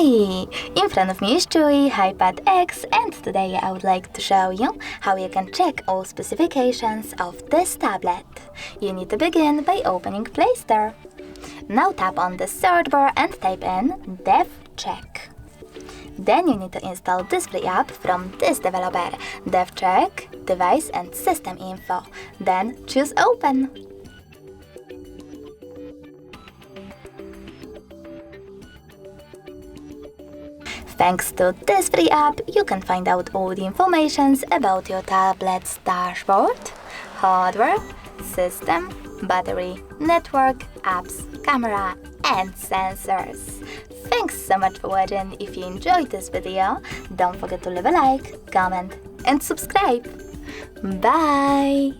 Hi! In front of me is CHUWI HiPad X, and today I would like to show you how you can check all specifications of this tablet. You need to begin by opening Play Store. Now tap on the search bar and type in DevCheck. Then you need to install this free app from this developer, DevCheck, Device and System Info. Then choose Open. Thanks to this free app, you can find out all the information about your tablet's dashboard, hardware, system, battery, network, apps, camera, and sensors. Thanks so much for watching. If you enjoyed this video, don't forget to leave a like, comment, and subscribe. Bye!